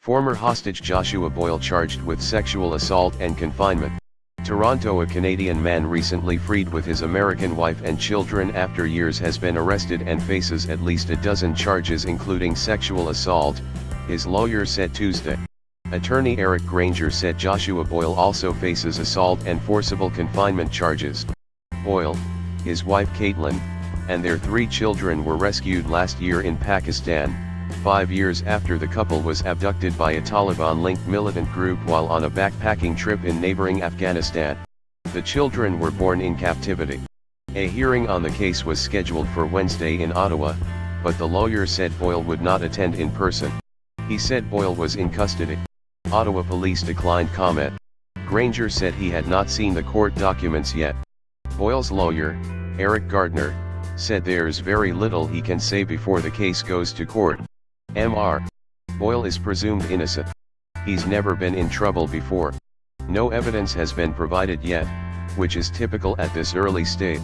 Former hostage Joshua Boyle charged with sexual assault and confinement. Toronto. A Canadian man recently freed with his American wife and children after years has been arrested and faces at least a dozen charges including sexual assault, his lawyer said Tuesday. Attorney Eric Granger said Joshua Boyle also faces assault and forcible confinement charges. Boyle, his wife Caitlan, and their 3 children were rescued last year in Pakistan, 5 years after the couple was abducted by a Taliban-linked militant group while on a backpacking trip in neighboring Afghanistan. The children were born in captivity. A hearing on the case was scheduled for Wednesday in Ottawa, but the lawyer said Boyle would not attend in person. He said Boyle was in custody. Ottawa police declined comment. Granger said he had not seen the court documents yet. Boyle's lawyer, Eric Gardner, said there's very little he can say before the case goes to court. Mr. Boyle is presumed innocent. He's never been in trouble before. No evidence has been provided yet, which is typical at this early stage.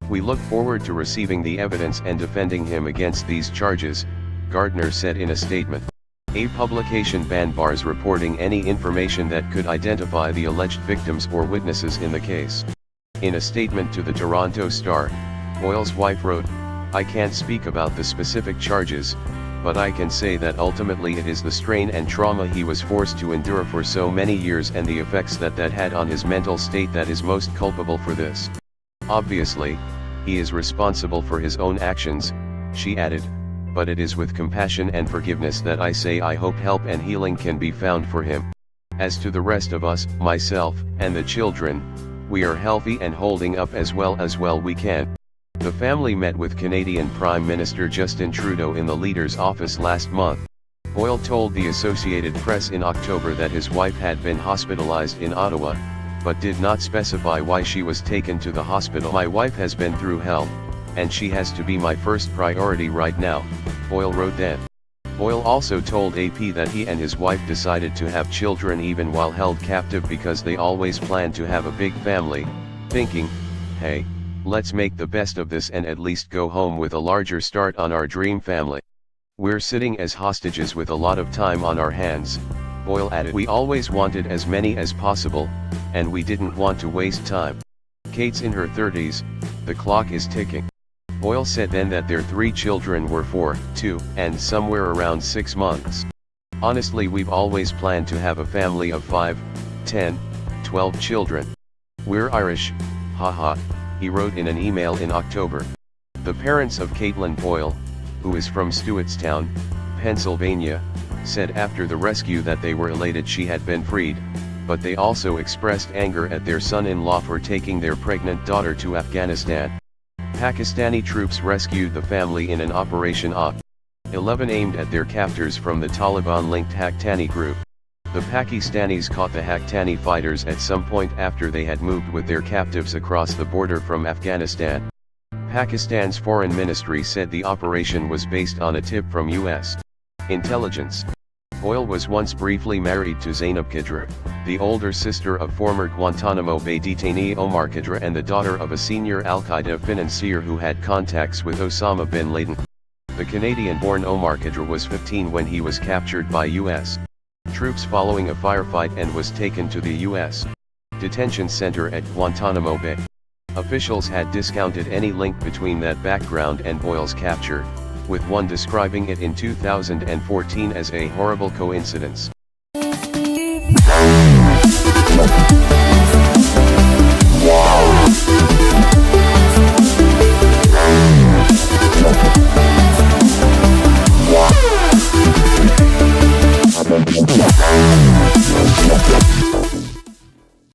We look forward to receiving the evidence and defending him against these charges, Gardner said in a statement. A publication banned bars reporting any information that could identify the alleged victims or witnesses in the case. In a statement to the Toronto Star, Boyle's wife wrote, "I can't speak about the specific charges, but I can say that ultimately it is the strain and trauma he was forced to endure for so many years and the effects that had on his mental state that is most culpable for this. Obviously, he is responsible for his own actions," she added, "but it is with compassion and forgiveness that I say I hope help and healing can be found for him. As to the rest of us, myself, and the children, we are healthy and holding up as well we can." The family met with Canadian Prime Minister Justin Trudeau in the leader's office last month. Boyle told the Associated Press in October that his wife had been hospitalized in Ottawa, but did not specify why she was taken to the hospital. "My wife has been through hell, and she has to be my first priority right now," Boyle wrote then. Boyle also told AP that he and his wife decided to have children even while held captive because they always planned to have a big family, thinking, "Hey, let's make the best of this and at least go home with a larger start on our dream family. We're sitting as hostages with a lot of time on our hands," Boyle added. "We always wanted as many as possible, and we didn't want to waste time. Kate's in her 30s, the clock is ticking." Boyle said then that their 3 children were 4, 2, and somewhere around 6 months. "Honestly, we've always planned to have a family of 5, 10, 12 children. We're Irish, haha," he wrote in an email in October. The parents of Caitlan Boyle, who is from Stewartstown, Pennsylvania, said after the rescue that they were elated she had been freed, but they also expressed anger at their son-in-law for taking their pregnant daughter to Afghanistan. Pakistani troops rescued the family in an Operation Op. 11 aimed at their captors from the Taliban-linked Haqqani group. The Pakistanis caught the Haqqani fighters at some point after they had moved with their captives across the border from Afghanistan. Pakistan's foreign ministry said the operation was based on a tip from U.S. intelligence. Boyle was once briefly married to Zainab Qadra, the older sister of former Guantanamo Bay detainee Omar Qadra and the daughter of a senior al-Qaeda financier who had contacts with Osama bin Laden. The Canadian-born Omar Qadra was 15 when he was captured by U.S. troops following a firefight and was taken to the U.S. detention center at Guantanamo Bay. Officials had discounted any link between that background and Boyle's capture, with one describing it in 2014 as a horrible coincidence.